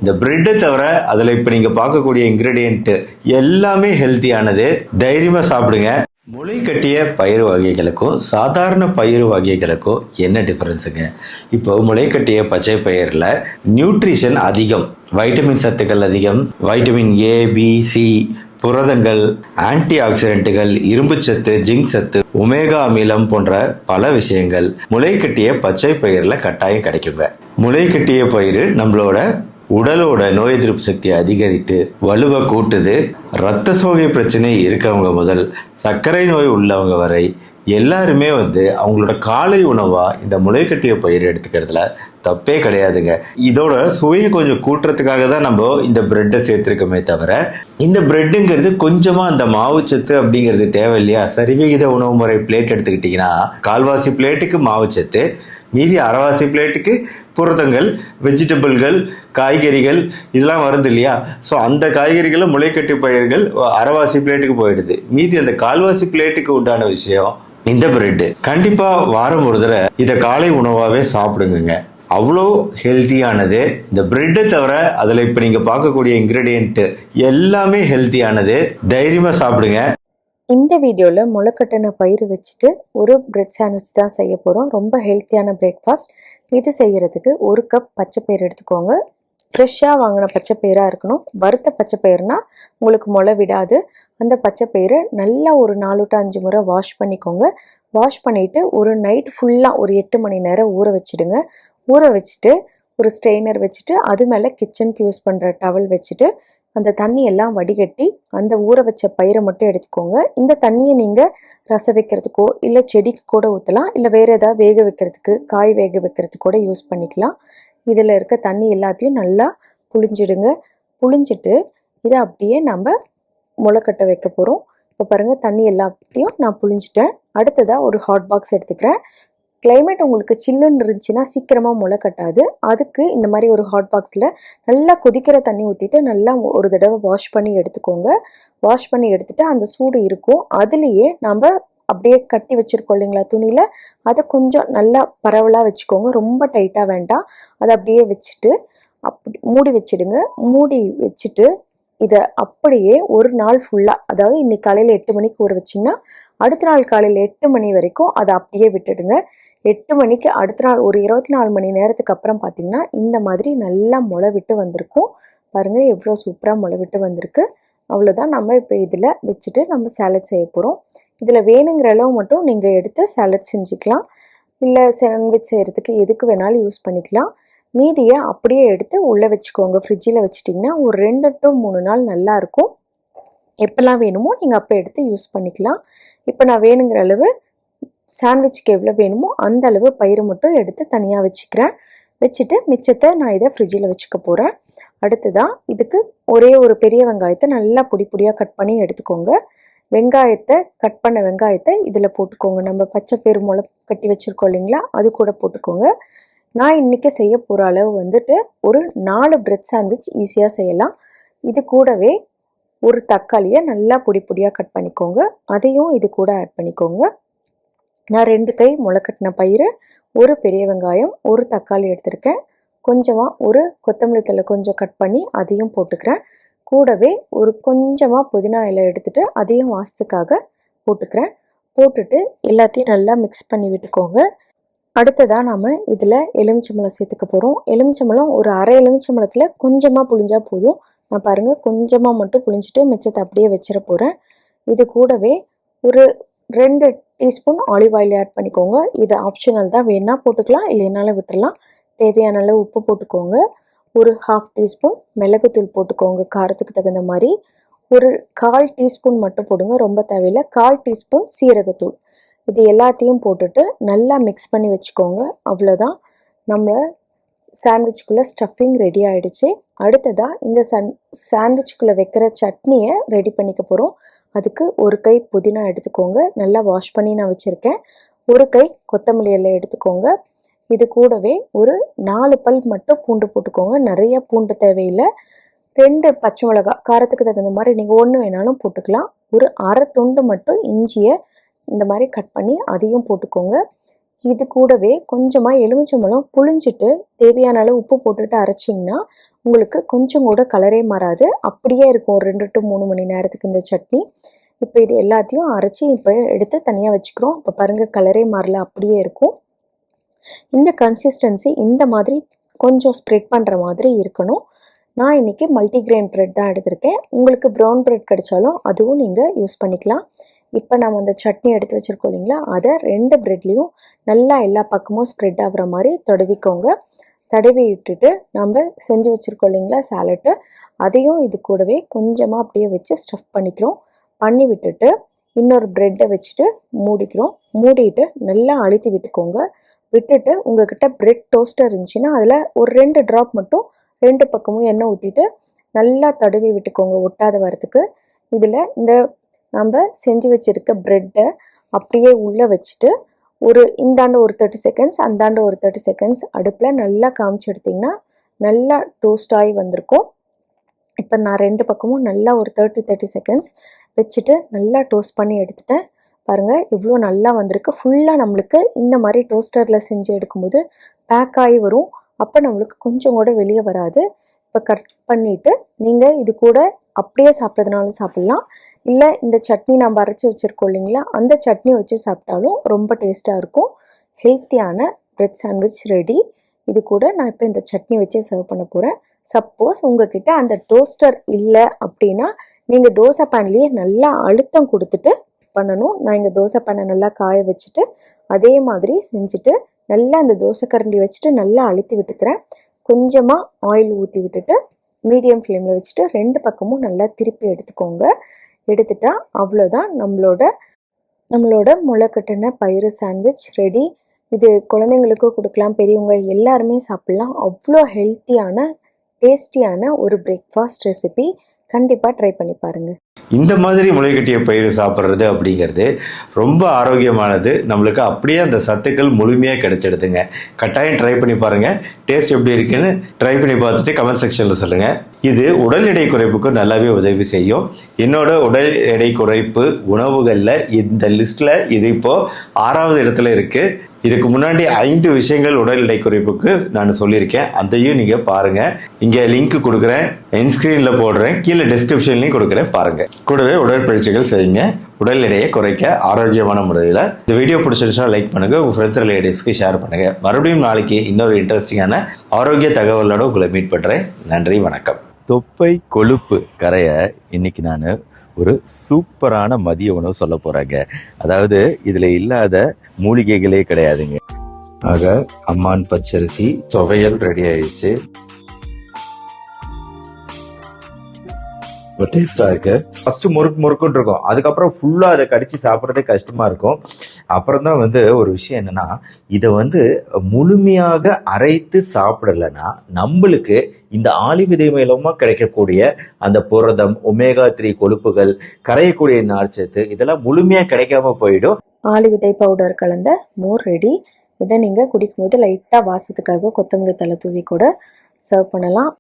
இந்த பிரெட்டை தவிர அதில் இப்போ நீங்கள் பார்க்கக்கூடிய இன்க்ரீடியன்ட் எல்லாமே ஹெல்த்தியானது. தைரியமாக சாப்பிடுங்க. முளை கட்டிய பயிறு வகைகளுக்கும் சாதாரண பயிறு வகைகளுக்கும் என்ன டிஃபரன்ஸுங்க? இப்போ முளை கட்டிய பச்சை பயிரில் நியூட்ரிஷன் அதிகம், வைட்டமின் சத்துக்கள் அதிகம், வைட்டமின் ஏ, பி, சி, புரதங்கள், ஆன்டி ஆக்சிடென்ட்டுகள், இரும்புச்சத்து, ஜிங்க் சத்து, ஒமேகா அமிலம் போன்ற பல விஷயங்கள் முளை கட்டிய பச்சை பயிரில் கட்டாயம் கிடைக்குங்க. முளை கட்டிய பயிர் நம்மளோட உடலோட நோய் எதிர்ப்பு சக்தியை அதிகரித்து வலுவை கூட்டுது. இரத்த சோகை பிரச்சனை இருக்கவங்க முதல் சர்க்கரை நோய் உள்ளவங்க வரை எல்லாருமே அவங்களோட காலை உணவா இந்த முளைக்கட்டிய பயிர் எடுத்துக்கிறதுல தப்பே கிடையாதுங்க. இதோட சுவையை கொஞ்சம் கூட்டுறதுக்காக தான் நம்ம இந்த பிரெட்டை சேர்த்துருக்கோமே தவிர, இந்த பிரெட்டுங்கிறது கொஞ்சமா அந்த மாவுச்சத்து அப்படிங்கிறது தேவை இல்லையா? சரிவிகித உணவு முறை பிளேட் எடுத்துக்கிட்டிங்கன்னா கால்வாசி பிளேட்டுக்கு மாவுச்சத்து, மீதி அரைவாசி பிளேட்டுக்கு புரதங்கள், வெஜிடபிள்கள், காய்கறிகள் இதெல்லாம் வருது இல்லையா? ஸோ அந்த காய்கறிகளும் முளைக்கட்டி பயிர்கள் அரைவாசி பிளேட்டுக்கு போயிடுது. மீதி அந்த கால்வாசி பிளேட்டுக்கு உண்டான விஷயம் இந்த பிரெட்டு. கண்டிப்பா வாரம் ஒரு தடவை இதை காலை உணவாவே சாப்பிடுங்க. அவ்வளோ ஹெல்த்தியானது. இந்த பிரெட்டை தவிர அதில் இப்போ நீங்க பார்க்கக்கூடிய இன்கிரீடியன்ட் எல்லாமே ஹெல்த்தியானது. தைரியமா சாப்பிடுங்க. இந்த வீடியோவில் முளைக்கட்டின பயிர் வச்சுட்டு ஒரு பிரெட் சாண்ட்விச் தான் செய்ய போகிறோம். ரொம்ப ஹெல்த்தியான பிரேக்ஃபாஸ்ட். இது செய்கிறதுக்கு 1 கப் பச்சை பயிர் எடுத்துக்கோங்க. ஃப்ரெஷ்ஷாக வாங்கின பச்சை பயிராக இருக்கணும். வறுத்த பச்சை பயிர்னா உங்களுக்கு முளை விடாது. அந்த பச்சை பயிரை நல்லா ஒரு 4 to 5 முறை வாஷ் பண்ணிக்கோங்க. வாஷ் பண்ணிவிட்டு ஒரு நைட் ஃபுல்லாக ஒரு 8 மணி நேரம் ஊற வச்சுடுங்க. ஊற வச்சுட்டு ஒரு ஸ்ட்ரெயினர் வச்சுட்டு அது மேலே கிச்சனுக்கு யூஸ் பண்ணுற டவல் வச்சுட்டு அந்த தண்ணியெல்லாம் வடிகட்டி அந்த ஊற வச்ச பயிரை மட்டும் எடுத்துக்கோங்க. இந்த தண்ணியை நீங்கள் ரசம் வைக்கிறதுக்கோ இல்லை செடிக்கு கூட ஊற்றலாம், இல்லை வேறு ஏதாவது வேக வைக்கிறதுக்கு, காய் வேக வைக்கிறதுக்கு கூட யூஸ் பண்ணிக்கலாம். இதில் இருக்க தண்ணி எல்லாத்தையும் நல்லா புழிஞ்சிடுங்க. புழிஞ்சிட்டு இதை அப்படியே நம்ம முளைக்கட்ட வைக்க போகிறோம். இப்போ பாருங்கள், தண்ணி எல்லாத்தையும் நான் புழிஞ்சிட்டேன். அடுத்ததாக ஒரு ஹாட் பாக்ஸ் எடுத்துக்கிறேன். கிளைமேட் உங்களுக்கு சில்லுன்னு இருந்துச்சுன்னா சீக்கிரமாக முளை கட்டாது. அதுக்கு இந்த மாதிரி ஒரு ஹாட் பாக்ஸில் நல்லா கொதிக்கிற தண்ணி ஊற்றிட்டு நல்லா ஒரு தடவை வாஷ் பண்ணி எடுத்துக்கோங்க. வாஷ் பண்ணி எடுத்துகிட்டு அந்த சூடு இருக்கும், அதுலேயே நம்ம அப்படியே கட்டி வச்சுருக்கோம் இல்லைங்களா துணியில், அதை கொஞ்சம் நல்லா பரவலாக வச்சுக்கோங்க. ரொம்ப டைட்டாக வேண்டாம். அதை அப்படியே வச்சுட்டு அப்படி மூடி வச்சுடுங்க. மூடி வச்சுட்டு இதை அப்படியே ஒரு நாள் ஃபுல்லாக, அதாவது இன்றைக்கி காலையில் 8 மணிக்கு ஊற வச்சிங்கன்னா அடுத்த நாள் காலையில் 8 மணி வரைக்கும் அதை அப்படியே விட்டுடுங்க. 8 மணிக்கு அடுத்த நாள் ஒரு 24 மணி நேரத்துக்கு அப்புறம் பார்த்திங்கன்னா இந்த மாதிரி நல்லா முளை விட்டு வந்திருக்கும். பாருங்கள் எவ்வளோ சூப்பராக முளை விட்டு வந்திருக்கு. அவ்வளோதான். நம்ம இப்போ இதில் வச்சுட்டு நம்ம சாலட் செய்ய போகிறோம். இதில் வேணுங்கிற அளவு மட்டும் நீங்கள் எடுத்து சாலட் செஞ்சுக்கலாம், இல்லை சாண்ட்விச் செய்கிறதுக்கு எதுக்கு வேணாலும் யூஸ் பண்ணிக்கலாம். மீதியை அப்படியே எடுத்து உள்ளே வச்சுக்கோங்க. ஃப்ரிட்ஜில் வச்சிட்டிங்கன்னா ஒரு 2 to 3 நாள் நல்லாயிருக்கும். எப்போல்லாம் வேணுமோ நீங்கள் அப்போ எடுத்து யூஸ் பண்ணிக்கலாம். இப்போ நான் வேணுங்கிற அளவு சாண்ட்விச்சுக்கு எவ்வளோ வேணுமோ அந்த அளவு பயிர் மட்டும் எடுத்து தனியாக வச்சுக்கிறேன். வச்சுட்டு மிச்சத்தை நான் இதை ஃப்ரிட்ஜில் வச்சுக்க போகிறேன். அடுத்ததான் இதுக்கு ஒரே ஒரு பெரிய வெங்காயத்தை நல்லா பொடி பொடியாக கட் பண்ணி எடுத்துக்கோங்க. வெங்காயத்தை கட் பண்ண வெங்காயத்தை இதில் போட்டுக்கோங்க. நம்ம பச்சை பயிறு முளை கட்டி வச்சுருக்கோம் இல்லைங்களா, அது கூட போட்டுக்கோங்க. நான் இன்றைக்கி செய்ய போகிற அளவு ஒரு 4 பிரெட் சாண்ட்விச் ஈஸியாக செய்யலாம். இது கூடவே ஒரு தக்காளியை நல்லா பொடி பொடியாக கட் பண்ணிக்கோங்க. அதையும் இது கூட ஆட் பண்ணிக்கோங்க. நான் 2 கை முளைக்கட்டின பயிர், ஒரு பெரிய வெங்காயம், ஒரு தக்காளி எடுத்திருக்கேன். கொஞ்சமாக ஒரு கொத்தமல்லி தழை கொஞ்சம் கட் பண்ணி அதையும் போட்டுக்கிறேன். கூடவே ஒரு கொஞ்சமாக புதினா இலை எடுத்துகிட்டு அதையும் வாசத்துக்காக போட்டுக்கிறேன். போட்டுட்டு எல்லாத்தையும் நல்லா மிக்ஸ் பண்ணி விட்டுக்கோங்க. அடுத்ததாக நாம் இதில் எலுமிச்சம்பழம் சேர்த்துக்க போகிறோம். எலுமிச்சம்பழம் ஒரு அரை எலுமிச்சம்பழத்தில் கொஞ்சமாக புழிஞ்சா போதும். நான் பாருங்கள் கொஞ்சமாக மட்டும் புழிஞ்சிட்டு மிச்சத்தை அப்படியே வச்சிட போகிறேன். இது கூடவே ஒரு 2 டீஸ்பூன் ஆலிவ் ஆயில் ஆட் பண்ணிக்கோங்க. இது ஆப்ஷனல் தான், வேணால் போட்டுக்கலாம், இல்லைனாலும் விட்டுடலாம். தேவையான அளவு உப்பு போட்டுக்கோங்க. ஒரு 1/2 டீஸ்பூன் மிளகுத்தூள் போட்டுக்கோங்க, காரத்துக்கு தகுந்த மாதிரி. ஒரு 1/4 டீஸ்பூன் மட்டும் போடுங்க, ரொம்ப தேவையில்லை. 1/4 டீஸ்பூன் சீரகத்தூள். இது எல்லாத்தையும் போட்டுட்டு நல்லா மிக்ஸ் பண்ணி வச்சுக்கோங்க. அவ்வளோதான், நம்ம சாண்ட்விச்சுக்குள்ளே ஸ்டஃபிங் ரெடி ஆகிடுச்சு. அடுத்ததாக இந்த சாண்ட்விச்சுக்குள்ளே வைக்கிற சட்னியை ரெடி பண்ணிக்க போகிறோம். அதுக்கு ஒரு கை புதினா எடுத்துக்கோங்க, நல்லா வாஷ் பண்ணி நான் வச்சுருக்கேன். ஒரு கை கொத்தமல்லி இலை எடுத்துக்கோங்க. இது கூடவே ஒரு 4 பல் மட்டும் பூண்டு போட்டுக்கோங்க. நிறைய பூண்டு தேவையில்லை. 2 பச்சை மிளகாய், காரத்துக்கு தகுந்த மாதிரி நீங்கள் 1 வேணாலும் போட்டுக்கலாம். ஒரு அரை துண்டு மட்டும் இஞ்சியை இந்த மாதிரி கட் பண்ணி அதையும் போட்டுக்கோங்க. இது கூடவே கொஞ்சமாக எலுமிச்சம்பழம் புழிஞ்சிட்டு தேவையான அளவு உப்பு போட்டுட்டு அரைச்சிங்கன்னா உங்களுக்கு கொஞ்சம் கூட கலரே மாறாது, அப்படியே இருக்கும் ஒரு 2 to 3 மணி நேரத்துக்கு இந்த சட்னி. இப்போ இது எல்லாத்தையும் அரைச்சி இப்போ எடுத்து தனியாக வச்சுக்கிறோம். இப்போ பாருங்கள் கலரே மாறல, அப்படியே இருக்கும். இந்த கன்சிஸ்டன்சி இந்த மாதிரி கொஞ்சம் ஸ்ப்ரெட் பண்ணுற மாதிரி இருக்கணும். நான் இன்றைக்கி மல்டிக்ரெயின் ப்ரெட் தான் எடுத்திருக்கேன். உங்களுக்கு ப்ரௌன் ப்ரெட் கிடைச்சாலும் அதுவும் நீங்கள் யூஸ் பண்ணிக்கலாம். இப்போ நம்ம அந்த சட்னி எடுத்து வச்சுருக்கோம் இல்லைங்களா, அதை 2 ப்ரெட்லேயும் நல்லா எல்லா பக்கமும் ஸ்ப்ரெட் ஆகிற மாதிரி தடவிக்கோங்க. தடவி விட்டுட்டு நம்ம செஞ்சு வச்சுருக்கோம் இல்லைங்களா சாலட்டு, அதையும் இது கூடவே கொஞ்சமாக அப்படியே வச்சு ஸ்டஃப் பண்ணி விட்டுட்டு இன்னொரு ப்ரெட்டை வச்சுட்டு மூடிக்கிறோம். மூடிட்டு நல்லா அழுத்தி விட்டுக்கோங்க. விட்டுட்டு உங்கள்கிட்ட ப்ரெட் டோஸ்டர் இருந்துச்சுன்னா அதில் ஒரு 2 ட்ராப் மட்டும் 2 பக்கமும் எண்ணெய் ஊற்றிட்டு நல்லா தடவி விட்டுக்கோங்க ஒட்டாத வரத்துக்கு. இதில் இந்த நம்ம செஞ்சு வச்சுருக்க ப்ரெட்டை அப்படியே உள்ளே வச்சுட்டு இந்தாண்ட ஒரு 30 செகண்ட்ஸ் அந்தாண்ட ஒரு 30 செகண்ட்ஸ் அடுப்பில் நல்லா காமிச்சு எடுத்திங்கன்னா நல்லா டோஸ்ட் ஆகி வந்திருக்கும். இப்போ நான் 2 பக்கமும் நல்லா ஒரு 30 செகண்ட்ஸ் வச்சுட்டு நல்லா டோஸ்ட் பண்ணி எடுத்துட்டேன். பாருங்கள் இவ்வளோ நல்லா வந்திருக்கு. ஃபுல்லாக நம்மளுக்கு இந்த மாதிரி டோஸ்டரில் செஞ்சு எடுக்கும்போது பேக் ஆகி வரும். அப்போ நம்மளுக்கு கொஞ்சம் கூட வெளியே வராது. இப்போ கட் பண்ணிவிட்டு நீங்கள் இது கூட அப்படியே சாப்பிட்றதுனாலும் சாப்பிட்லாம், இல்லை இந்த சட்னி நம்ம அரைச்சி வச்சுருக்கோம் இல்லைங்களா, அந்த சட்னி வச்சு சாப்பிட்டாலும் ரொம்ப டேஸ்ட்டாக இருக்கும். ஹெல்த்தியான பிரெட் சாண்ட்விச் ரெடி. இது கூட நான் இப்போ இந்த சட்னி வச்சு சர்வ் பண்ண போகிறேன். சப்போஸ் உங்ககிட்ட அந்த டோஸ்டர் இல்லை அப்படின்னா நீங்கள் தோசை பேன்லேயே நல்லா அழுத்தம் கொடுத்துட்டு பண்ணணும். நான் இங்கே தோசை பேனை நல்லா காய வச்சுட்டு அதே மாதிரி செஞ்சுட்டு நல்லா அந்த தோசை கரண்டி வச்சுட்டு நல்லா அழுத்தி விட்டுக்கிறேன். கொஞ்சமாக ஆயில் ஊற்றி விட்டுட்டு மீடியம் ஃப்ளேமில் வச்சுட்டு 2 பக்கமும் நல்லா திருப்பி எடுத்துக்கோங்க. எடுத்துட்டா அவ்வளோதான், நம்மளோட முளைக்கட்டின பயிறு சாண்ட்விச் ரெடி. இது குழந்தைங்களுக்கும் கொடுக்கலாம், பெரியவங்க எல்லாருமே சாப்பிட்லாம். அவ்வளோ ஹெல்த்தியான டேஸ்டியான ஒரு பிரேக்ஃபாஸ்ட் ரெசிபி. கண்டிப்பாக ட்ரை பண்ணி பாருங்கள். இந்த மாதிரி முளைகட்டிய பயிர் சாப்பிட்றது அப்படிங்கிறது ரொம்ப ஆரோக்கியமானது. நம்மளுக்கு அப்படியே அந்த சத்துக்கள் முழுமையாக கிடைச்சிடுதுங்க. கட்டாயம் ட்ரை பண்ணி பாருங்கள். டேஸ்ட் எப்படி இருக்குன்னு ட்ரை பண்ணி பார்த்துட்டு கமெண்ட் செக்ஷனில் சொல்லுங்கள். இது உடல் எடை குறைப்புக்கு நல்லாவே உதவி செய்யும். என்னோட உடல் எடை குறைப்பு உணவுகளில் இந்த லிஸ்ட்டில் இது இப்போது 6வது இடத்துல இருக்குது. இதுக்கு முன்னாடி 5 விஷயங்கள் உடல் எடை குறைப்புக்கு நான் சொல்லியிருக்கேன். அதையும் நீங்கள் பாருங்கள். இங்கே லிங்க் கொடுக்குறேன், என்ஸ்க்ரீனில் போடுறேன், கீழே டிஸ்கிரிப்ஷன்லையும் கொடுக்குறேன், பாருங்கள். கூடவே உடற்பயிற்சிகள் செய்யுங்க. உடல் எடையை குறைக்க ஆரோக்கியமான முறையில். இந்த வீடியோ பிடிச்சிருச்சுன்னா லைக் பண்ணுங்கள், உங்கள் ஃப்ரெண்ட்ஸ் ரிலேட்டிவ்ஸ்க்கு ஷேர் பண்ணுங்கள். மறுபடியும் நாளைக்கு இன்னொரு இன்ட்ரெஸ்டிங்கான ஆரோக்கிய தகவலோடு உங்களை மீட் பண்ணுறேன். நன்றி, வணக்கம். தொப்பை கொழுப்பு கரைய இன்னைக்கு நான் ஒரு சூப்பரான மதிய உணவு சொல்ல போறேங்க. அதாவது இதுல இல்லாத மூலிகைகளே கிடையாதுங்க. ஆக அம்மான் பச்சரிசி துவையல் ரெடி ஆயிடுச்சு. டேஸ்டா இருக்கு. ஃபர்ஸ்ட் முறுக்குன்னு இருக்கும், அதுக்கப்புறம் ஃபுல்லா அதை கடிச்சு சாப்பிட்றதே கஷ்டமா இருக்கும். அப்புறம் தான் ஒரு விஷயம் என்னன்னா, இதை முழுமையாக அரைத்து சாப்பிடலைன்னா நம்மளுக்கு இந்த ஆளி விதை மூலமா கிடைக்கக்கூடிய அந்த புரதம், ஒமேகா 3 கொழுப்புகள், கரையக்கூடிய நார்ச்சத்து இதெல்லாம் முழுமையா கிடைக்காம போயிடும். ஆளி விதை பவுடர் கலந்த மோர் ரெடி. இதை நீங்கள் குடிக்கும்போது லைட்டாக வாசத்துக்காக கொத்தமல்லி தலை தூவி கூட சர்வ் பண்ணலாம்.